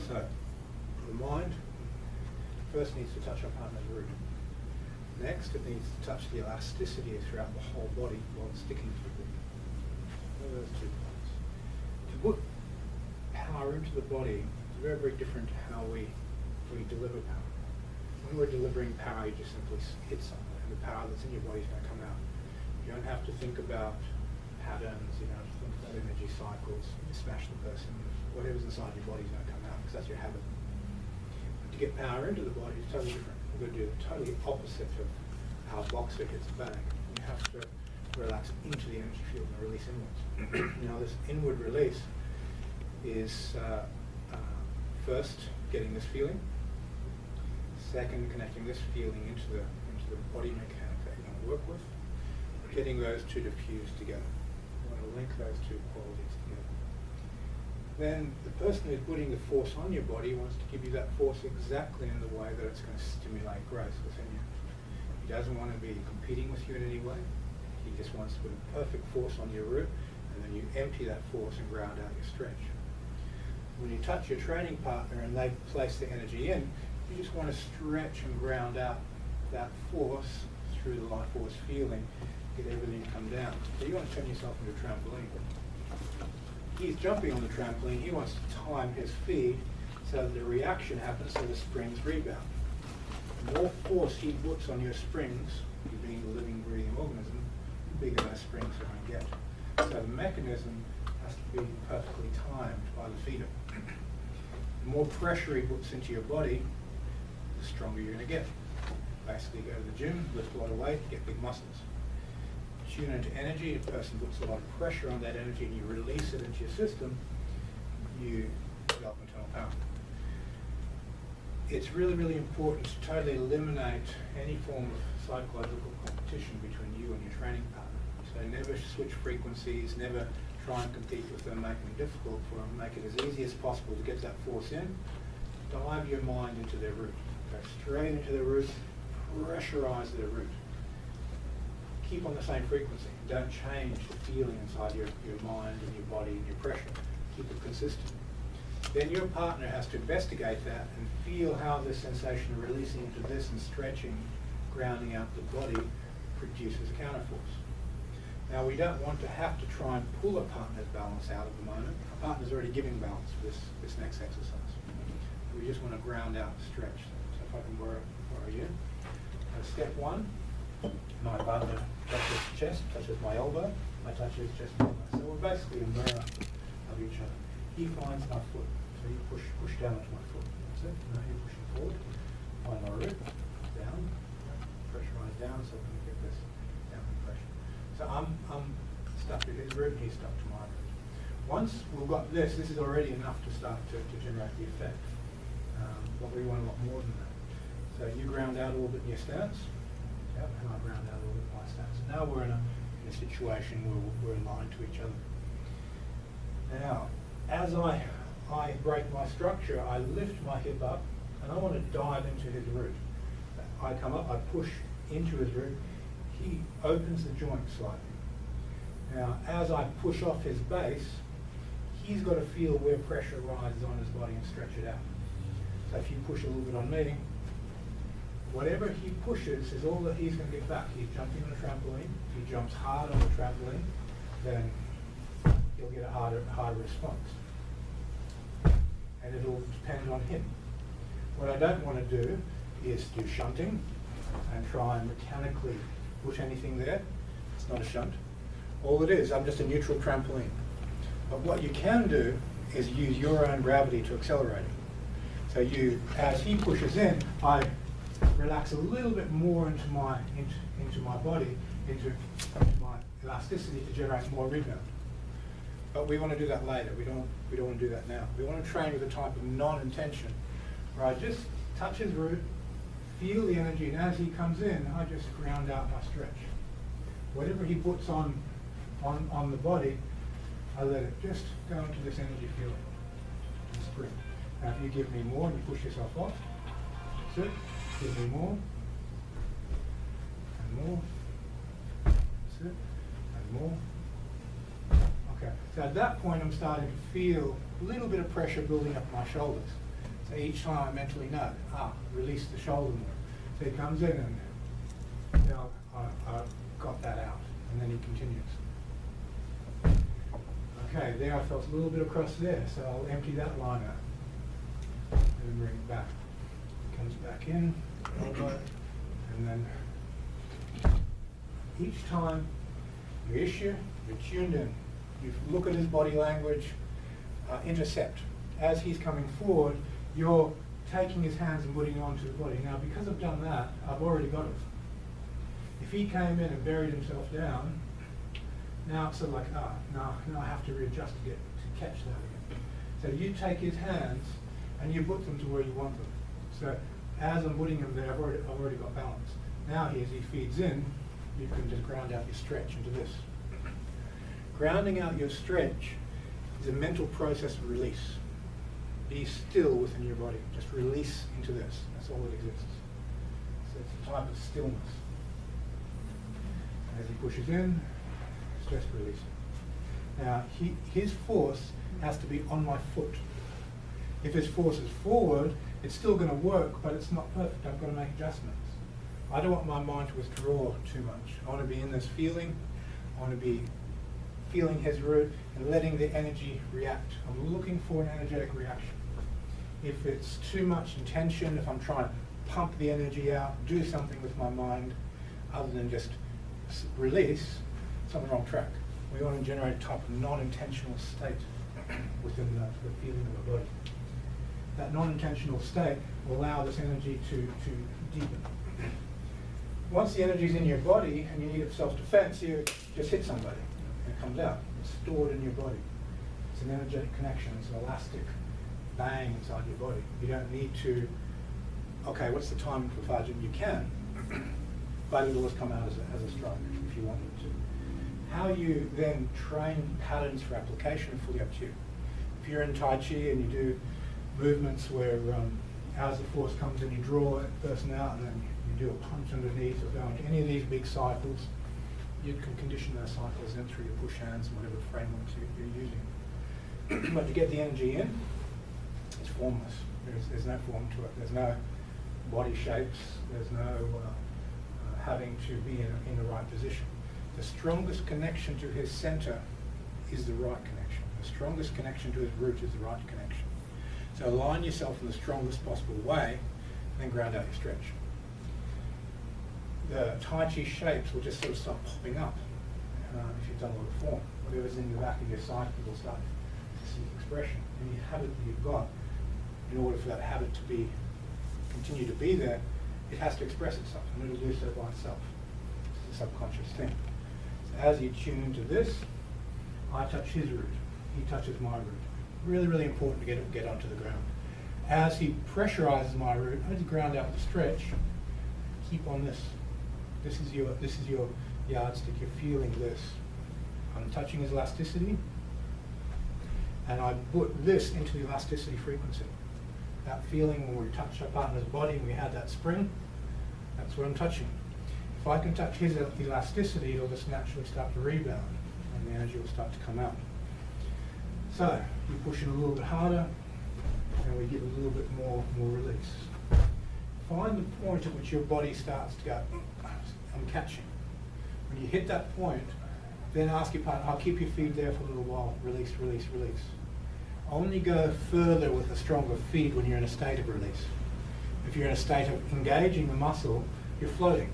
So, the mind first needs to touch our partner's root. Next, it needs to touch the elasticity throughout the whole body while it's sticking to the root. Those 2 points. To put power into the body is very, very different to how we deliver power. When we're delivering power, you just simply hit something, and the power that's in your body is going to come out. You don't have to think about patterns, you don't have to think about energy cycles. You smash the person, whatever's inside your body is going to come out, because that's your habit. But to get power into the body is totally different. We're going to do the totally opposite of how a boxer hits a bag. You have to relax into the energy field and release inwards. Now, this inward release is first getting this feeling. Second, connecting this feeling into the body mechanic that you want to work with. Getting those 2 to fuse together. You want to link those 2 qualities together. Then the person who's putting the force on your body wants to give you that force exactly in the way that it's going to stimulate growth within you. He doesn't want to be competing with you in any way. He just wants to put a perfect force on your root, and then you empty that force and ground out your stretch. When you touch your training partner and they place the energy in, you just want to stretch and ground out that force through the life force feeling, get everything to come down. So you want to turn yourself into a trampoline. He's jumping on the trampoline, he wants to time his feed so that the reaction happens so the springs rebound. The more force he puts on your springs, you being a living, breathing organism, the bigger those springs are going to get. So the mechanism has to be perfectly timed by the feeder. The more pressure he puts into your body, the stronger you're going to get. Basically, go to the gym, lift a lot of weight, get big muscles. Tune into energy, a person puts a lot of pressure on that energy and you release it into your system, you develop internal power. It's really, really important to totally eliminate any form of psychological competition between you and your training partner. So never switch frequencies, never try and compete with them, make them difficult for them, make it as easy as possible to get that force in. Dive your mind into their root. Go straight into their root, pressurize their root. Keep on the same frequency. Don't change the feeling inside your mind and your body and your pressure. Keep it consistent. Then your partner has to investigate that and feel how this sensation of releasing into this and stretching, grounding out the body produces counterforce. Now, we don't want to have to try and pull a partner's balance out at the moment. A partner's already giving balance for this next exercise. We just want to ground out the stretch. So if I can borrow you. Step 1, my partner touches chest, touches my elbow, I touch his chest and elbow. So we're basically a mirror of each other. He finds my foot, so you push down onto my foot. That's it. Now you're pushing forward. Find my root, down, pressurize down so we can get this downward pressure. So I'm stuck to his root, he's stuck to my root. Once we've got this is already enough to start to generate the effect. But we want a lot more than that. So you ground out a little bit in your stance, yep, and I ground out a little bit in my stance. Now we're in a situation where we're aligned to each other. Now, as I break my structure, I lift my hip up, and I want to dive into his root. I come up, I push into his root. He opens the joint slightly. Now, as I push off his base, he's got to feel where pressure rises on his body and stretch it out. So if you push a little bit on me, whatever he pushes is all that he's going to get back. He's jumping on a trampoline. If he jumps hard on the trampoline, then he'll get a harder response. And it'll depend on him. What I don't want to do is do shunting and try and mechanically push anything there. It's not a shunt. All it is, I'm just a neutral trampoline. But what you can do is use your own gravity to accelerate it. So as he pushes in, I relax a little bit more into my body, into my elasticity to generate more rebound. But we want to do that later. We don't want to do that now. We want to train with a type of non-intention, where I just touch his root, feel the energy, and as he comes in, I just ground out my stretch. Whatever he puts on the body, I let it just go into this energy field and spring. Now if you give me more and you push yourself off, that's it. Give me more, and more, that's it, and more. Okay, so at that point I'm starting to feel a little bit of pressure building up my shoulders. So each time I mentally know, release the shoulder more. So he comes in and, I've got that out, and then he continues. Okay, there I felt a little bit across there, so I'll empty that line out and then bring it back. Comes back in, elbow, and then each time you issue, you're tuned in. You look at his body language, intercept. As he's coming forward, you're taking his hands and putting it onto the body. Now, because I've done that, I've already got it. If he came in and buried himself down, now it's sort of like, now I have to readjust to catch that again. So you take his hands and you put them to where you want them. So as I'm putting them there, I've already got balance. Now as he feeds in, you can just ground out your stretch into this. Grounding out your stretch is a mental process of release. Be still within your body. Just release into this. That's all that exists. So it's a type of stillness. As he pushes in, stress release. Now, his force has to be on my foot. If his force is forward, it's still going to work, but it's not perfect. I've got to make adjustments. I don't want my mind to withdraw too much. I want to be in this feeling. I want to be feeling his root and letting the energy react. I'm looking for an energetic reaction. If it's too much intention, if I'm trying to pump the energy out, do something with my mind, other than just release, it's on the wrong track. We want to generate a type of non-intentional state within the feeling of the body. That non-intentional state will allow this energy to deepen. Once the energy is in your body and you need it for self-defense, you just hit somebody and it comes out. It's stored in your body. It's an energetic connection. It's an elastic bang inside your body. You don't need to, okay, what's the timing for Fajr? You can, but it will just come out as a strike if you want it to. How you then train patterns for application is fully up to you. If you're in Tai Chi and you do movements where as the force comes in, you draw that person out and then you do a punch underneath or go into any of these big cycles, you can condition those cycles in through your push hands and whatever frameworks you're using. But to get the energy in, it's formless. There's no form to it. There's no body shapes. There's no having to be in the right position. The strongest connection to his center is the right connection. The strongest connection to his root is the right connection. So align yourself in the strongest possible way, and then ground out your stretch. The Tai Chi shapes will just sort of start popping up if you've done a lot of form. Whatever's in the back of your psyche will start to see expression. Any habit that you've got, in order for that habit to continue to be there, it has to express itself, and it'll do so by itself. It's a subconscious thing. So as you tune into this, I touch his root, he touches my root. Really, really important to get onto the ground. As he pressurizes my root, as you ground out the stretch, keep on this. This is your yardstick. You're feeling this. I'm touching his elasticity, and I put this into the elasticity frequency. That feeling when we touch our partner's body and we had that spring, that's what I'm touching. If I can touch his elasticity, it'll just naturally start to rebound, and the energy will start to come out. So you push in a little bit harder, and we give a little bit more release. Find the point at which your body starts to go, I'm catching. When you hit that point, then ask your partner, I'll keep your feed there for a little while. Release, release, release. Only go further with a stronger feed when you're in a state of release. If you're in a state of engaging the muscle, you're floating.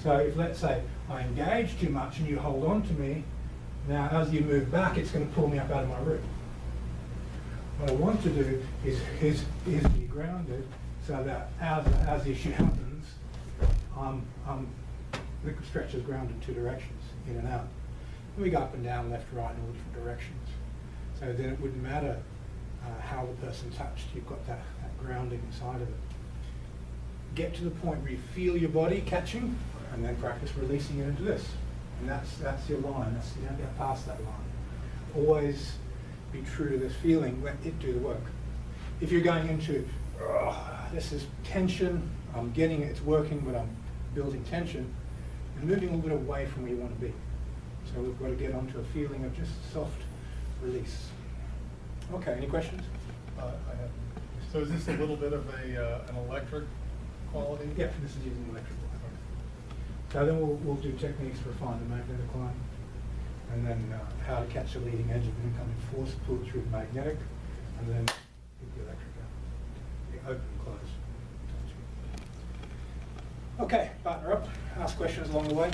So if, let's say, I engage too much and you hold on to me, now as you move back, it's going to pull me up out of my root. What I want to do is be grounded so that as the issue happens, the stretch is grounded in two directions, in and out. And we go up and down, left, right, in all different directions. So then it wouldn't matter how the person touched. You've got that grounding inside of it. Get to the point where you feel your body catching, and then practice releasing it into this. And that's your line. You don't get past that line. Always be true to this feeling. Let it do the work. If you're going into, this is tension, I'm getting it, it's working, but I'm building tension, and moving a little bit away from where you want to be. So we've got to get onto a feeling of just soft release. Okay, any questions? I have. So is this a little bit of an electric quality? Yeah, this is using electrical. So then we'll do techniques to refine the magnetic line, and then how to catch the leading edge of an incoming force, pull it through the magnetic, and then get the electric out. The open and close. Okay, partner up. Ask questions along the way.